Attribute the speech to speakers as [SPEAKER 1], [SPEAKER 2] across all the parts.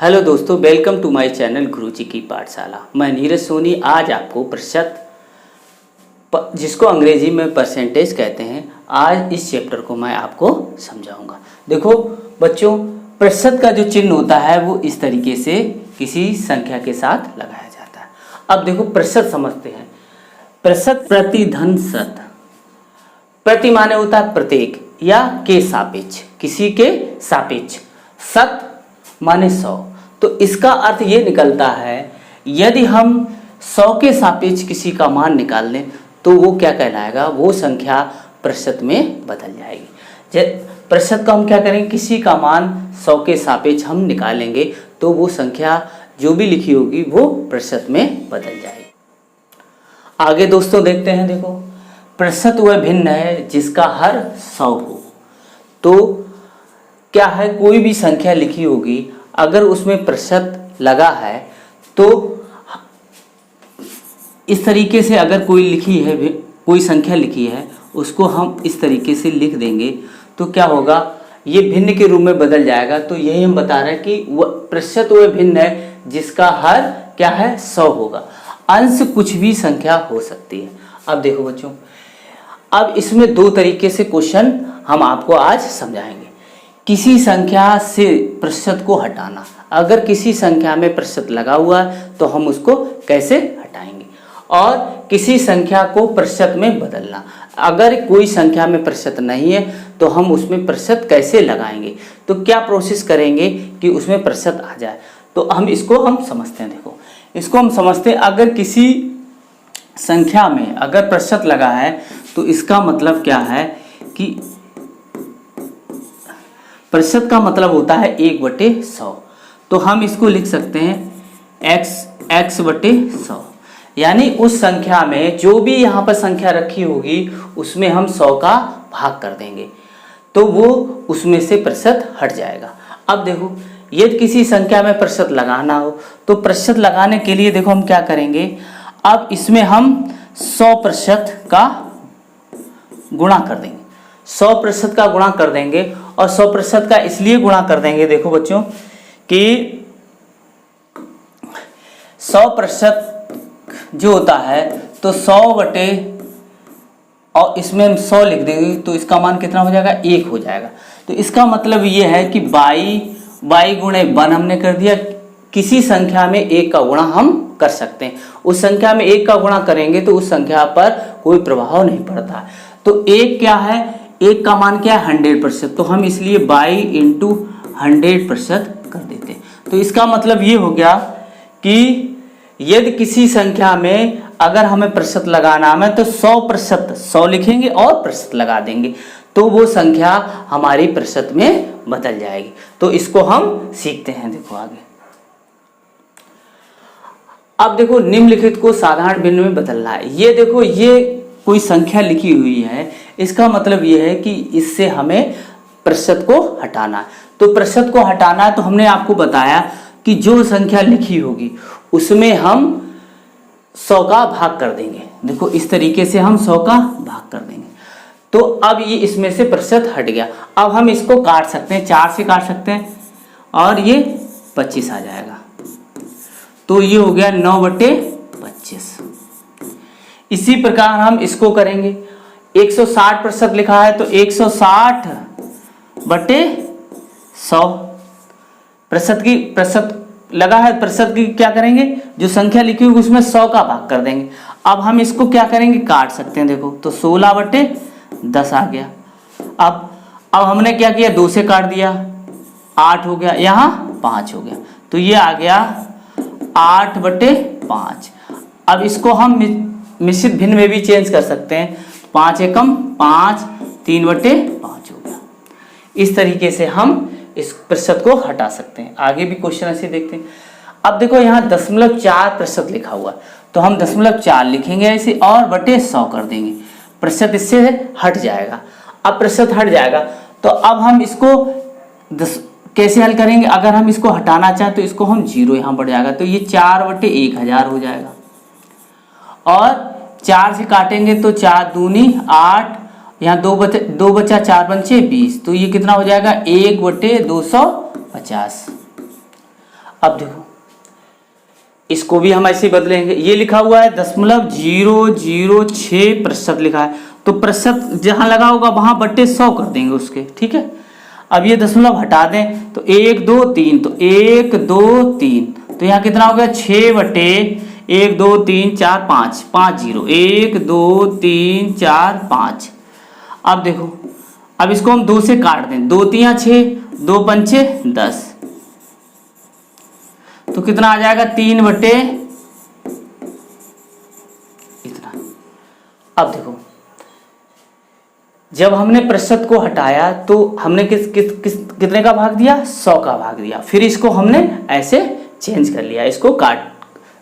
[SPEAKER 1] Hello दोस्तों, welcome to my channel गुरुजी की पाठशाला। मैं नीरज सोनी आज आपको प्रतिशत जिसको अंग्रेजी में परसेंटेज कहते हैं, आज इस चैप्टर को मैं आपको समझाऊंगा। देखो बच्चों, प्रतिशत का जो चिन्ह होता है वो इस तरीके से किसी संख्या के साथ लगाया जाता है। अब देखो प्रतिशत समझते हैं। प्रतिशत प्रतिधन शत, प्रति माने होता है प्रत्येक या के सापेक्ष, किसी के सापेक्ष। शत माने 100। तो इसका अर्थ ये निकलता है यदि हम 100 के सापेक्ष किसी का मान निकाल लें तो वो क्या कहलाएगा, वो संख्या प्रतिशत में बदल जाएगी। प्रतिशत का हम क्या करेंगे, किसी का मान 100 के सापेक्ष हम निकालेंगे तो वो संख्या जो भी लिखी होगी वो प्रतिशत में बदल जाएगी। आगे दोस्तों देखते हैं। देखो, प्रतिशत वह भिन्न है जिसका हर 100 हो। तो क्या है, कोई भी संख्या लिखी होगी अगर उसमें प्रतिशत लगा है तो इस तरीके से अगर कोई संख्या लिखी है उसको हम इस तरीके से लिख देंगे तो क्या होगा, ये भिन्न के रूप में बदल जाएगा। तो यही हम बता रहे हैं कि प्रतिशत वह भिन्न है जिसका हर क्या है 100 होगा। अंश कुछ भी संख्या हो सकती है। अब देखो बच्चों, अब इसमें दो तरीके से क्वेश्चन हम आपको आज समझाएंगे। किसी संख्या से प्रतिशत को हटाना, अगर किसी संख्या में प्रतिशत लगा हुआ है तो हम उसको कैसे हटाएंगे, और किसी संख्या को प्रतिशत में बदलना, अगर कोई संख्या में प्रतिशत नहीं है तो हम उसमें प्रतिशत कैसे लगाएंगे, तो क्या प्रोसेस करेंगे कि उसमें प्रतिशत आ जाए। तो हम समझते हैं। देखो, इसको हम समझते हैं। अगर किसी संख्या में अगर प्रतिशत लगा है तो इसका मतलब क्या है कि प्रतिशत का मतलब होता है 1/100। तो हम इसको लिख सकते हैं x/100, यानी उस संख्या में जो भी यहाँ पर संख्या रखी होगी उसमें हम 100 का भाग कर देंगे तो वो उसमें से प्रतिशत हट जाएगा। अब देखो, यदि किसी संख्या में प्रतिशत लगाना हो तो प्रतिशत लगाने के लिए देखो हम क्या करेंगे, अब इसमें हम 100% का गुणा कर देंगे। 100% का गुणा कर देंगे, और 100% का इसलिए गुणा कर देंगे देखो बच्चों कि 100% जो होता है तो 100 और इसमें हम 100 लिख देंगे तो इसका मान कितना हो जाएगा, 1 हो जाएगा। तो इसका मतलब ये है कि बाई गुणे 1 हमने कर दिया। किसी संख्या में 1 का गुणा हम कर सकते हैं। उस संख्या में 1 का गुणा करेंगे तो उस संख्या पर कोई प्रभाव नहीं पड़ता है। तो 1 क्या है, 1 का मान क्या है 100%। तो हम इसलिए बाई इंटू 100% कर देते हैं। तो इसका मतलब ये हो गया कि यदि किसी संख्या में अगर हमें प्रतिशत लगाना है तो 100% 100 लिखेंगे और प्रतिशत लगा देंगे तो वो संख्या हमारी प्रतिशत में बदल जाएगी। तो इसको हम सीखते हैं। देखो आगे, अब देखो निम्नलिखित को साधारण भिन्न में बदलना है। ये देखो, ये कोई संख्या लिखी हुई है, इसका मतलब ये है कि इससे हमें प्रतिशत को हटाना है। तो प्रतिशत को हटाना है तो हमने आपको बताया कि जो संख्या लिखी होगी उसमें हम 100 का भाग कर देंगे। देखो इस तरीके से हम 100 का भाग कर देंगे तो अब ये इसमें से प्रतिशत हट गया। अब हम इसको काट सकते हैं, 4 से काट सकते हैं और ये 25 आ जाएगा। तो ये हो गया 9/25। इसी प्रकार हम इसको करेंगे। 160% लिखा है तो 160/100 प्रतिशत लगा है। प्रतिशत की क्या करेंगे, जो संख्या लिखी होगी उसमें 100 का भाग कर देंगे। अब हम इसको क्या करेंगे, काट सकते हैं। देखो तो 16/10 आ गया। अब हमने क्या किया, 2 से काट दिया, 8 हो गया, यहाँ 5 हो गया। तो ये आ गया 8/5। अब इसको हम मिश्रित भिन्न में भी चेंज कर सकते हैं। 5 एकम 5, 3/5 हो गया। इस तरीके से हम इस प्रतिशत को हटा सकते हैं। आगे भी क्वेश्चन ऐसे देखते हैं। अब देखो यहाँ 0.4% लिखा हुआ, तो हम 0.4 लिखेंगे ऐसे और बटे 100 कर देंगे, प्रतिशत इससे हट जाएगा। अब प्रतिशत हट जाएगा तो अब हम इसको कैसे हल करेंगे, अगर हम इसको हटाना चाहें तो इसको हम 0 यहाँ बढ़ जाएगा तो ये 4/1000 हो जाएगा। और 4 से काटेंगे तो 4 दूनी 8, यहाँ 2 बचा 4 पंचे 20, तो ये कितना हो जाएगा 1/250। अब देखो इसको भी हम ऐसे ही बदलेंगे। ये लिखा हुआ है 0.006% लिखा है, तो प्रतिशत जहां लगा होगा वहां बट्टे 100 कर देंगे उसके, ठीक है। अब ये दशमलव हटा दें तो 1 2 3, तो 1 2 3, तो यहाँ कितना हो गया 6 बटे 1 2 3 4 5, 5 0, 1 2 3 4 5। अब देखो अब इसको हम 2 से काट दें, 2 3 6, 2 पंचे 10, तो कितना आ जाएगा 3 बटे इतना। अब देखो जब हमने प्रतिशत को हटाया तो हमने कितने का भाग दिया, 100 का भाग दिया। फिर इसको हमने ऐसे चेंज कर लिया, इसको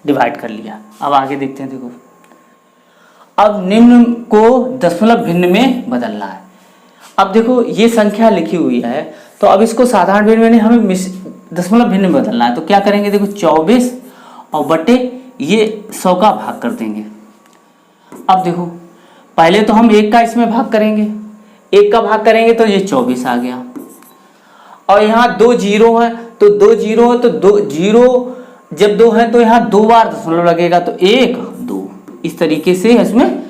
[SPEAKER 1] डिवाइड कर लिया। अब आगे देखते हैं। देखो अब निम्न को दशमलव भिन्न में बदलना है। अब देखो ये संख्या लिखी हुई है, तो अब इसको साधारण भिन्न में नहीं, हमें दशमलव भिन्न में बदलना है। तो क्या करेंगे, देखो 24 और बटे ये 100 का भाग कर देंगे। अब देखो पहले तो हम 1 का इसमें भाग करेंगे, 1 का भाग करेंगे तो ये 24 आ गया। और यहाँ 2 जीरो है, तो 2 जीरो है, तो 2 जीरो जब 2 है तो यहाँ 2 बार दशमलव लगेगा, तो 1 2, इस तरीके से इसमें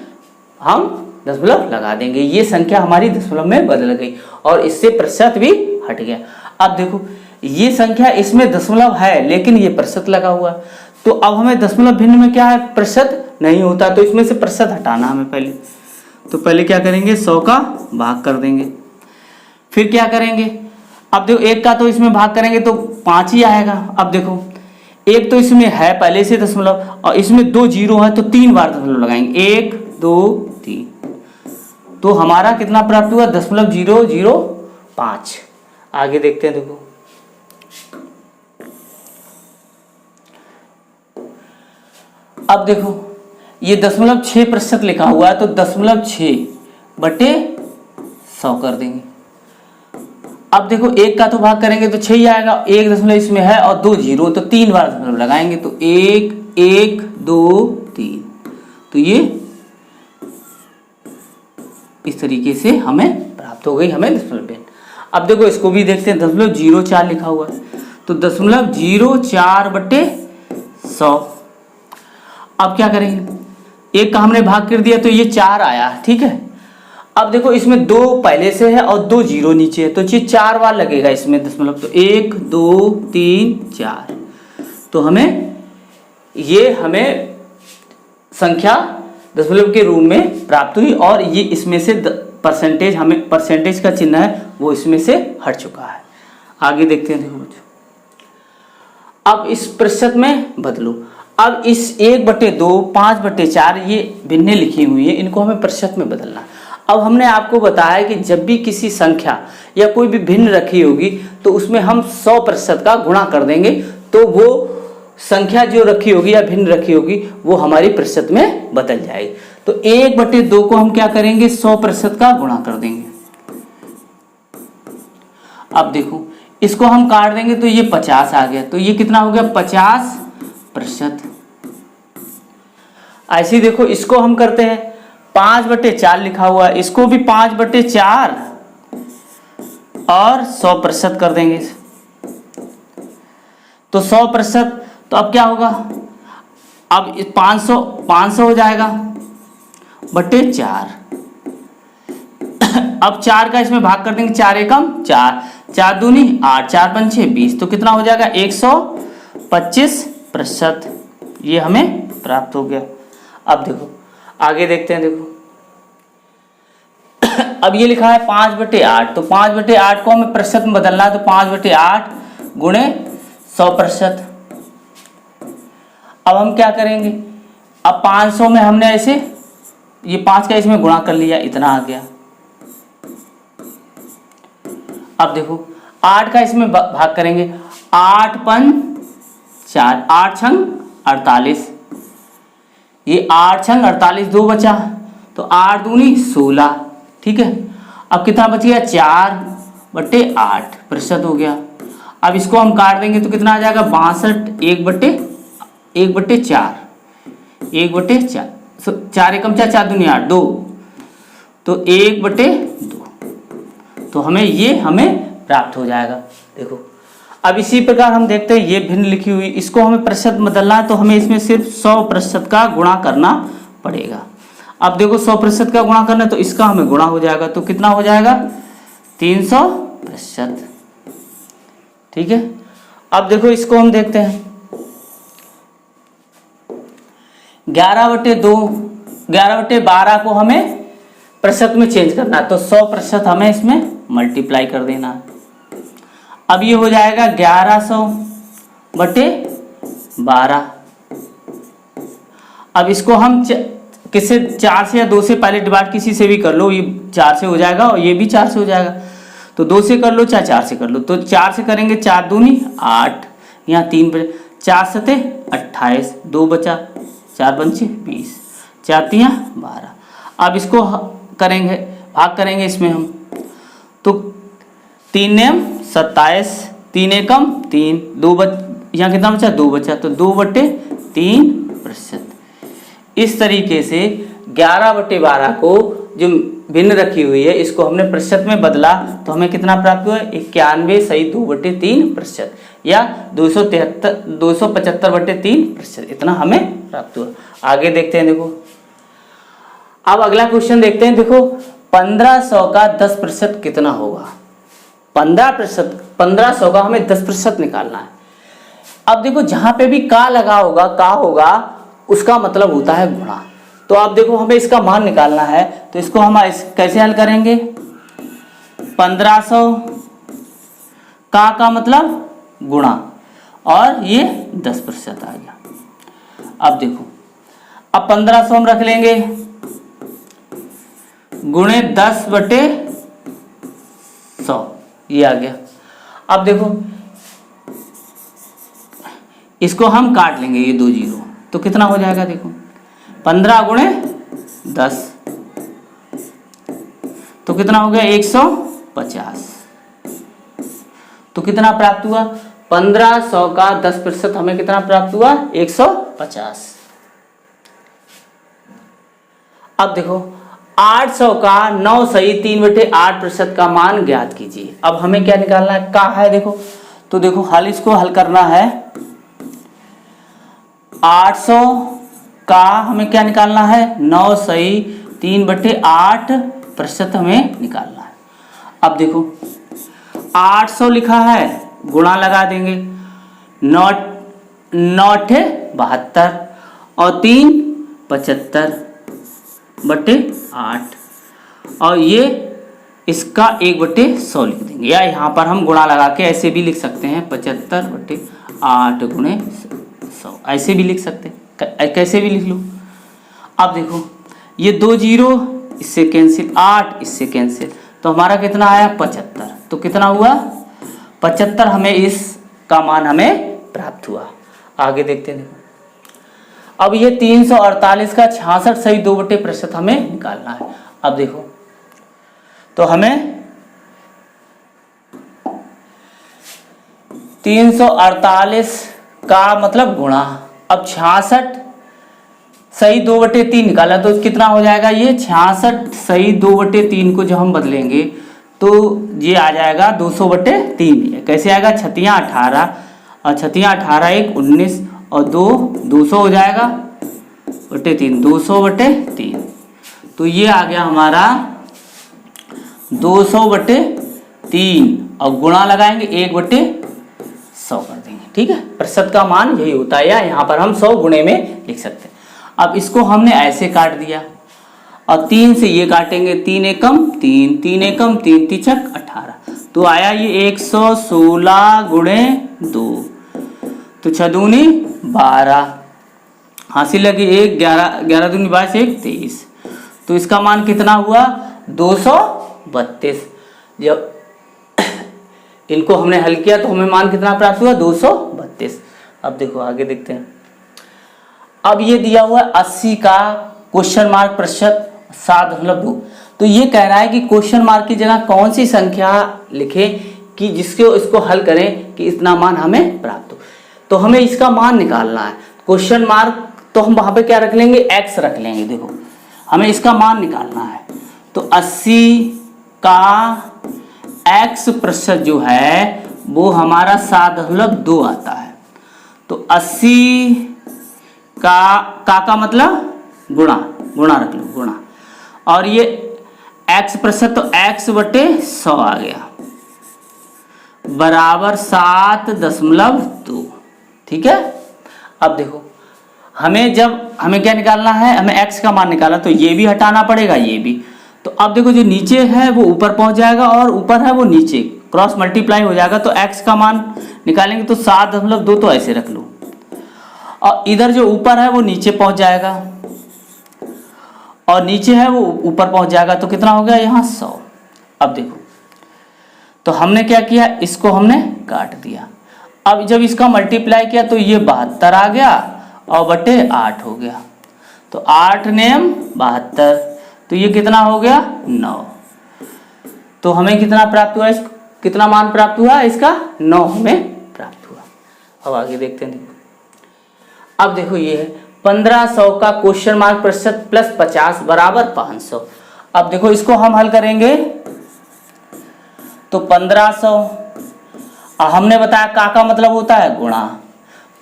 [SPEAKER 1] हम दशमलव लगा देंगे। ये संख्या हमारी दशमलव में बदल गई और इससे प्रतिशत भी हट गया। अब देखो ये संख्या इसमें दशमलव है लेकिन ये प्रतिशत लगा हुआ, तो अब हमें दशमलव भिन्न में क्या है, प्रतिशत नहीं होता, तो इसमें से प्रतिशत हटाना हमें पहले। तो पहले क्या करेंगे, 100 का भाग कर देंगे। फिर क्या करेंगे, अब देखो 1 का तो इसमें भाग करेंगे तो 5 ही आएगा। अब देखो 1 तो इसमें है पहले से दशमलव, और इसमें 2 जीरो है तो 3 बार दशमलव लगाएंगे, 1 2 3, तो हमारा कितना प्राप्त हुआ, 0.005। आगे देखते हैं। देखो अब देखो ये 0.6% लिखा हुआ है, तो 0.6 बटे 100 कर देंगे। अब देखो 1 का तो भाग करेंगे तो 6 ही आएगा, 1 दशमलव इसमें है और 2 जीरो, तो 3 बार दशमलव लगाएंगे, तो 1 1 2 3, तो ये इस तरीके से हमें प्राप्त हो गई हमें दशमलव भिन्न। अब देखो इसको भी देखते हैं, 0.04 लिखा हुआ है, तो 0.04 बटे 100। अब क्या करेंगे, 1 का हमने भाग कर दिया तो ये 4 आया, ठीक है। अब देखो इसमें 2 पहले से है और 2 जीरो नीचे है, तो ये 4 बार लगेगा इसमें दशमलव, तो 1 2 3 4, तो हमें संख्या दशमलव के रूप में प्राप्त हुई और ये इसमें से परसेंटेज, हमें परसेंटेज का चिन्ह है वो इसमें से हट चुका है। आगे देखते हैं। देखो बच्चों अब इस प्रतिशत में बदलो। अब इस 1/2 5/4 ये भिन्नें लिखी हुई है, इनको हमें प्रतिशत में बदलना। अब हमने आपको बताया कि जब भी किसी संख्या या कोई भी भिन्न रखी होगी तो उसमें हम 100% का गुणा कर देंगे, तो वो संख्या जो रखी होगी या भिन्न रखी होगी वो हमारी प्रतिशत में बदल जाएगी। तो 1/2 को हम क्या करेंगे, 100% का गुणा कर देंगे। अब देखो इसको हम काट देंगे तो ये 50 आ गया, तो ये कितना हो गया, 50%। ऐसे ही देखो इसको हम करते हैं, 5/4 लिखा हुआ है, इसको भी 5/4 और 100% कर देंगे, तो 100%। तो अब क्या होगा, अब 500 हो जाएगा बटे 4। अब 4 का इसमें भाग कर देंगे, 4 एकम 4, 4 दूनी 8, 4 पंचे 20, तो कितना हो जाएगा 125%। ये हमें प्राप्त हो गया। अब देखो आगे देखते हैं। देखो अब ये लिखा है 5/8, तो 5/8 को हमें प्रतिशत में बदलना है, तो 5/8 गुणे 100%। अब हम क्या करेंगे, अब 500 में हमने ऐसे ये 5 का इसमें गुणा कर लिया, इतना आ गया। अब देखो 8 का इसमें भाग करेंगे, 8 पंच 4, 8 छंग 48, ये 8 छंग 48, 2 बचा, तो 8 दूनी 16, ठीक है। अब कितना बच गया, 4/8% हो गया। अब इसको हम काट देंगे तो कितना आ जाएगा, 62, 1/4, 1/4, 4 एकम 4, 4 दूनी 8, 2, तो 1/2, तो हमें प्राप्त हो जाएगा। देखो अब इसी प्रकार हम देखते हैं ये भिन्न लिखी हुई, इसको हमें प्रतिशत बदलना है तो हमें इसमें सिर्फ 100% का गुणा करना पड़ेगा। अब देखो 100% का गुणा करना है तो इसका हमें गुणा हो जाएगा, तो कितना हो जाएगा 300%। ठीक है, अब देखो इसको हम देखते हैं 11/2, 11/12 को हमें प्रतिशत में चेंज करना है तो 100% हमें इसमें मल्टीप्लाई कर देना है। अब ये हो जाएगा 1100/12। अब इसको हम किससे 4 से या 2 से पहले डिवाइड किसी से भी कर लो, ये 4 से हो जाएगा और ये भी 4 से हो जाएगा, तो 2 से कर लो चाहे 4 से कर लो। तो 4 से करेंगे 4 दूनी 8, यहाँ 3 बचे, 4 सते 28, 2 बचा, 4 पंचे 20, 4 तियां 12। अब इसको करेंगे भाग करेंगे इसमें हम, तो 3 नेम 27, 3 एकम 3, 2 यहाँ कितना बचा 2 बचा, तो 2/3%। इस तरीके से 11/12 को जो भिन्न रखी हुई है इसको हमने प्रतिशत में बदला तो हमें कितना प्राप्त हुआ 91 सही 2/3% या 275/3%, इतना हमें प्राप्त हुआ। आगे देखते हैं, देखो अब अगला क्वेश्चन देखते हैं। देखो 1500 का 10% कितना होगा। 1500 का हमें 10% निकालना है। अब देखो जहां पे भी का लगा होगा, का होगा उसका मतलब होता है गुणा। तो अब देखो हमें इसका मान निकालना है तो इसको हम कैसे हल करेंगे। 1500 का मतलब गुणा और ये 10% आ गया। अब देखो अब 1500 हम रख लेंगे गुणे 10/100, ये आ गया। अब देखो इसको हम काट लेंगे, ये 2 जीरो, तो कितना हो जाएगा देखो 15 गुणे 10 तो कितना हो गया 150। तो कितना प्राप्त हुआ 1500 का 10% हमें कितना प्राप्त हुआ 150। अब देखो 800 का 9 सही 3/8% का मान ज्ञात कीजिए। अब हमें क्या निकालना है, का है देखो, तो देखो हल इसको हल करना है। 800 का हमें क्या निकालना है 9 सही 3/8% हमें निकालना है। अब देखो 800 लिखा है, गुणा लगा देंगे, 9 72 और 3 75/8 और ये इसका 1/100 लिख देंगे, या यहाँ पर हम गुणा लगा के ऐसे भी लिख सकते हैं 75/8 गुणे 100, ऐसे भी लिख सकते हैं, कैसे भी लिख लो। अब देखो ये 2 जीरो इससे कैंसिल, 8 इससे कैंसिल, तो हमारा कितना आया 75। तो कितना हुआ 75 हमें इसका मान हमें प्राप्त हुआ। आगे देखते हैं। अब ये 348 का 66 सही 2/प्रतिशत हमें निकालना है। अब देखो तो हमें 348 का मतलब गुणा, अब 66 सही 2/3 निकाला तो कितना हो जाएगा, ये 66 सही 2/3 को जो हम बदलेंगे तो ये आ जाएगा 200/3। कैसे आएगा 6×18 और 6×18 1 19 और 200 हो जाएगा /3, 200/3। तो ये आ गया हमारा 200/3 और गुणा लगाएंगे 1/100 कर देंगे। ठीक है, प्रतिशत का मान यही होता है, या यहाँ पर हम 100 गुणे में लिख सकते हैं। अब इसको हमने ऐसे काट दिया और 3 से ये काटेंगे, 3 एकम 3, 3 एकम 3 तिछक 18, तो आया ये 116 गुणे 2, तो 6 दूनी 12, हासिल लगी 1, 11 दूनी 22, 1 23, तो इसका मान कितना हुआ 232। जब इनको हमने हल किया तो हमें मान कितना प्राप्त हुआ 232। अब देखो आगे देखते हैं। अब ये दिया हुआ 80 का क्वेश्चन मार्क प्रतिशत 7.2, तो ये कह रहा है कि क्वेश्चन मार्क की जगह कौन सी संख्या लिखें कि जिसके इसको हल करें कि इतना मान हमें प्राप्त हो। तो हमें इसका मान निकालना है। क्वेश्चन मार्क तो हम वहां पे क्या रख लेंगे, x रख लेंगे। देखो हमें इसका मान निकालना है, तो 80 का x प्रतिशत जो है वो हमारा 7.2 आता है। तो 80 का मतलब गुणा रख लो, गुणा, और ये x प्रतिशत तो x बटे 100 आ गया बराबर 7.2। ठीक है। अब देखो हमें क्या निकालना है, हमें x का मान निकालना, तो ये भी हटाना पड़ेगा, ये भी। तो अब देखो जो नीचे है वो ऊपर पहुंच जाएगा और ऊपर है वो नीचे, क्रॉस मल्टीप्लाई हो जाएगा। तो x का मान निकालेंगे तो 7.2 तो ऐसे रख लो, और इधर जो ऊपर है वो नीचे पहुंच जाएगा और नीचे है वो ऊपर पहुंच जाएगा। तो कितना हो गया यहाँ 100। अब देखो तो हमने क्या किया, इसको हमने काट दिया। अब जब इसका मल्टीप्लाई किया तो ये 72 आ गया और बटे 8 हो गया। तो 8 नेम 72, तो ये कितना हो गया 9। तो हमें कितना प्राप्त हुआ, कितना मान प्राप्त हुआ इसका, 9 हमें प्राप्त हुआ। अब आगे देखते हैं। देखो अब देखो ये है 1500 का क्वेश्चन मार्क प्रतिशत प्लस 50 बराबर 500। अब देखो इसको हम हल करेंगे तो 1500, हमने बताया का मतलब होता है गुणा,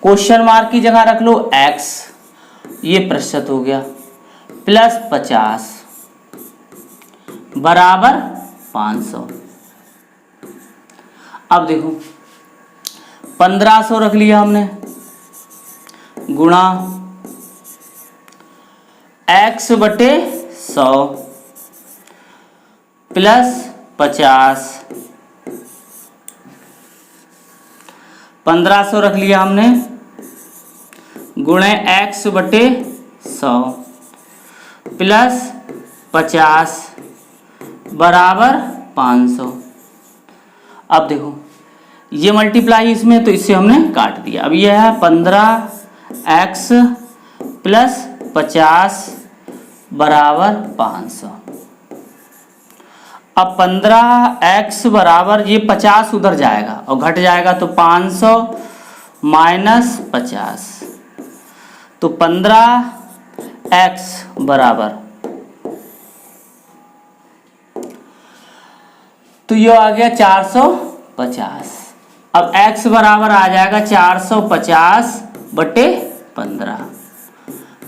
[SPEAKER 1] क्वेश्चन मार्क की जगह रख लो x, ये प्रतिशत हो गया, प्लस 50 बराबर 500। अब देखो 1500 रख लिया हमने, गुणा x बटे 100 प्लस 50, 1500 रख लिया हमने, गुणे x बटे 100 प्लस 50 बराबर 500। अब देखो ये मल्टीप्लाई इसमें, तो इससे हमने काट दिया। अब ये है 15x प्लस 50 बराबर 500। अब 15x बराबर, ये 50 उधर जाएगा और घट जाएगा, तो 500 माइनस 50, तो 15x बराबर, तो ये आ गया 450। अब x बराबर आ जाएगा 450 बटे 15,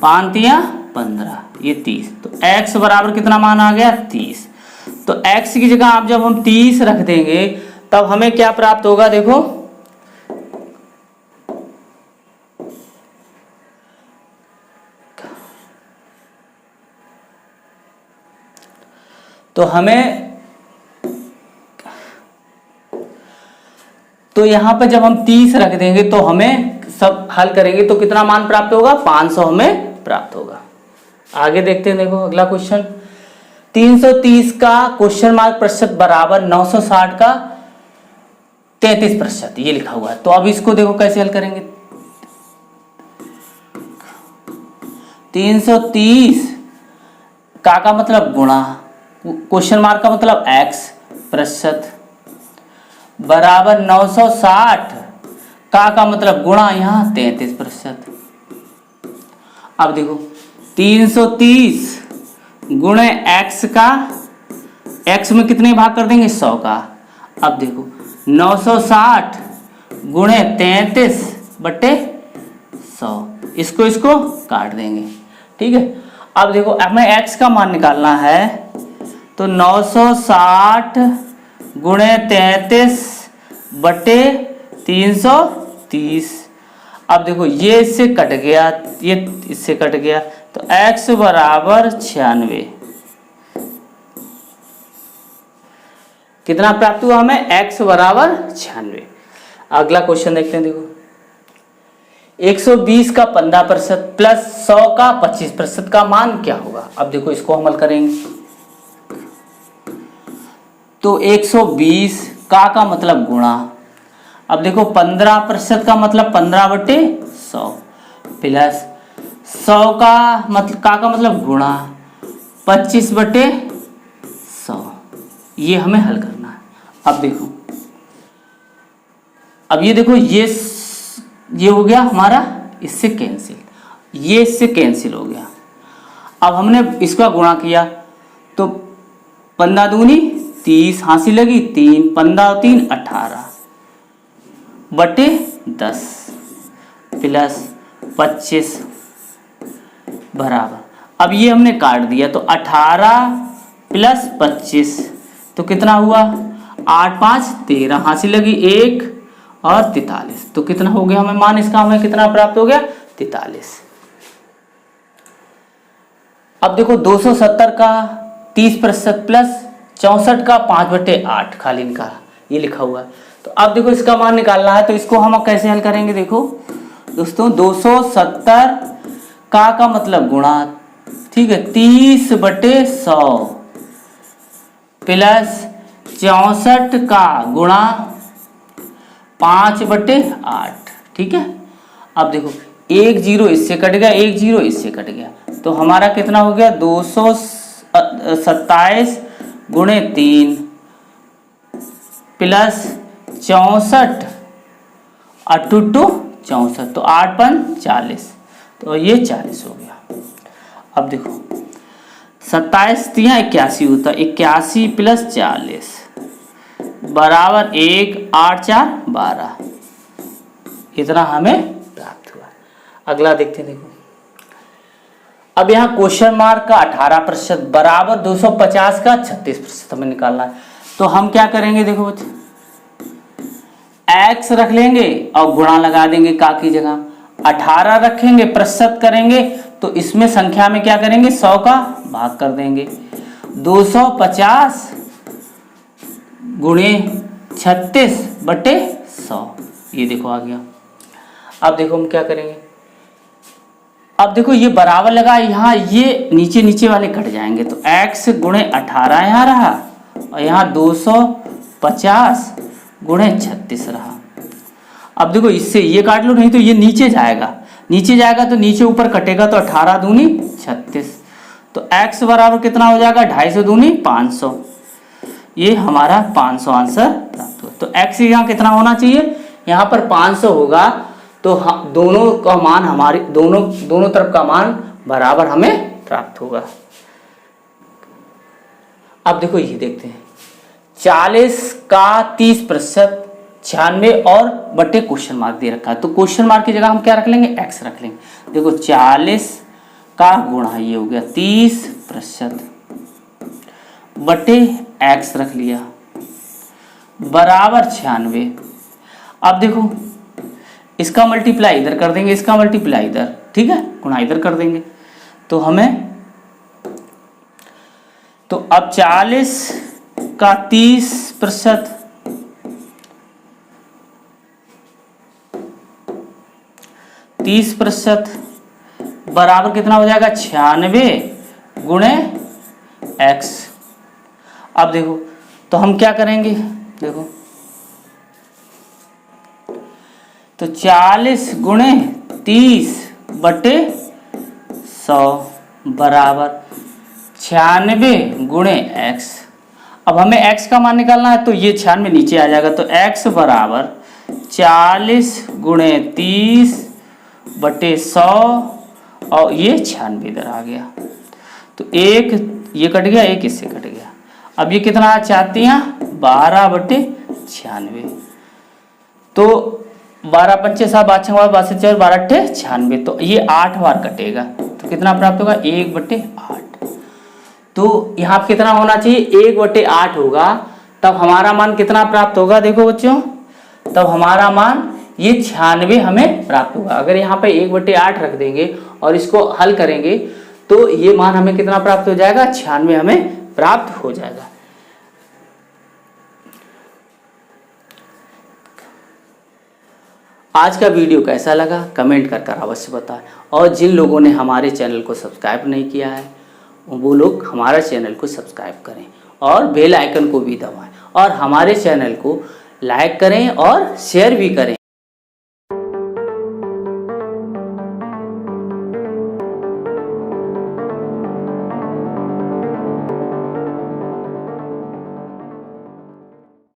[SPEAKER 1] 5 तिया 15, ये 30। तो x बराबर कितना मान आ गया 30। तो x की जगह आप जब हम 30 रख देंगे तब हमें क्या प्राप्त होगा, देखो तो हमें, तो यहां पे जब हम 30 रख देंगे तो हमें सब हल करेंगे तो कितना मान प्राप्त होगा, 500 हमें प्राप्त होगा। आगे देखते हैं। देखो अगला क्वेश्चन, 330 का क्वेश्चन मार्क प्रतिशत बराबर 960 का 33%, ये लिखा हुआ है। तो अब इसको देखो कैसे हल करेंगे। 330 का मतलब गुणा, क्वेश्चन मार्क का मतलब x प्रतिशत बराबर 960 का मतलब गुणा यहाँ 33%। अब देखो 330 गुणे x का, x में कितने भाग कर देंगे 100 का। अब देखो 960 गुणे 33 बटे 100, इसको काट देंगे। ठीक है। अब देखो हमें x का मान निकालना है, तो 960 गुणे 33 बटे 330। अब देखो ये इससे कट गया, ये इससे कट गया, तो x बराबर 96। कितना प्राप्त हुआ हमें, x बराबर 96। अगला क्वेश्चन देखते हैं। देखो 120 का 15% प्लस 100 का 25% का मान क्या होगा। अब देखो इसको हम हल करेंगे। तो 120 का मतलब गुणा, अब देखो 15% का मतलब 15 बटे 100 प्लस 100 का मतलब गुणा 25 बटे 100, ये हमें हल करना है। अब देखो, अब ये देखो ये हो गया हमारा इससे कैंसिल, ये इससे कैंसिल हो गया। अब हमने इसका गुणा किया तो 15 दूनी 30, हासिल लगी 3, 15 और 3 18, बटे 10 प्लस 25 बराबर, अब ये हमने काट दिया तो 18 प्लस 25 तो कितना हुआ 8 5 13, हाँ से लगी 1 और 43, तो कितना हो गया हमें मान इसका हमें कितना प्राप्त हो गया 43। अब देखो 270 का 30% प्लस 64 का 5/8 खाली इनका ये लिखा हुआ है। तो अब देखो इसका मान निकालना है, तो इसको हम कैसे हल करेंगे। देखो दोस्तों 270 का मतलब गुणा, ठीक है, 30/100 प्लस 64 का गुणा 5/8, ठीक है। अब देखो 1 0 इससे कट गया, 1 0 इससे कट गया, तो हमारा कितना हो गया 227 गुणे 3 प्लस 64 8 2 64, तो 8 5 40, तो ये 40 हो गया। अब देखो 27 81 होता, 81 प्लस 40 बराबर 1 8 4 12, इतना हमें प्राप्त हुआ। अगला देखते हैं। देखो अब यहाँ क्वेश्चन मार्क का 18% बराबर 250 का 36% हमें निकालना है। तो हम क्या करेंगे, देखो बच्चे x रख लेंगे और गुणा लगा देंगे का की जगह, 18 रखेंगे प्रतिशत करेंगे तो इसमें संख्या में क्या करेंगे 100 का भाग कर देंगे, 250 गुणे 36/100, ये देखो आ गया। अब देखो हम क्या करेंगे, अब देखो ये बराबर लगा, यहाँ ये नीचे नीचे वाले कट जाएंगे, तो x गुणे 18 यहाँ रहा और यहाँ 250 गुणे 36 रहा। अब देखो इससे ये काट लो, नहीं तो ये नीचे जाएगा, नीचे जाएगा तो नीचे ऊपर कटेगा, तो 18 दूनी 36, तो x बराबर कितना हो जाएगा 250 दूनी 500, ये हमारा 500 आंसर प्राप्त हुआ। तो x यहाँ कितना होना चाहिए, यहाँ पर 500 होगा, तो दोनों का मान हमारे दोनों तरफ का मान बराबर हमें प्राप्त होगा। अब देखो ये देखते हैं 40 का 30% 96 और बटे क्वेश्चन मार्क दे रखा है, तो क्वेश्चन मार्क की जगह हम क्या रख लेंगे x रख लेंगे। देखो 40 का गुणा ये हो गया 30% बटे x रख लिया बराबर 96। अब देखो इसका मल्टीप्लाई इधर कर देंगे, इसका मल्टीप्लाई इधर, ठीक है, गुणा इधर कर देंगे, तो हमें, तो अब 40 का 30% 30% बराबर कितना हो जाएगा 96 गुणे x। अब देखो तो हम क्या करेंगे, देखो तो 40 गुणे 30/100 बराबर 96 गुणे x। अब हमें x का मान निकालना है, तो ये 96 नीचे आ जाएगा, तो x बराबर 40 गुणे 30/100 और ये 96 इधर आ गया, तो एक ये कट गया, एक इससे कट गया। अब ये कितना चाहती हैं 12/96, तो 12 पंचे 7 12 6 12 4 12 8 96, तो ये 8 बार कटेगा, तो कितना प्राप्त होगा 1/8। तो यहाँ कितना होना चाहिए 1/8 होगा, तब हमारा मान कितना प्राप्त होगा। देखो बच्चों तब हमारा मान ये 96 हमें प्राप्त होगा। अगर यहाँ पे 1/8 रख देंगे और इसको हल करेंगे तो ये मान हमें कितना प्राप्त हो जाएगा 96 हमें प्राप्त हो जाएगा। आज का वीडियो कैसा लगा कमेंट कर अवश्य बताएं, और जिन लोगों ने हमारे चैनल को सब्सक्राइब नहीं किया है वो लोग हमारे चैनल को सब्सक्राइब करें और बेल आइकन को भी दबाएं और हमारे चैनल को लाइक करें और शेयर भी करें।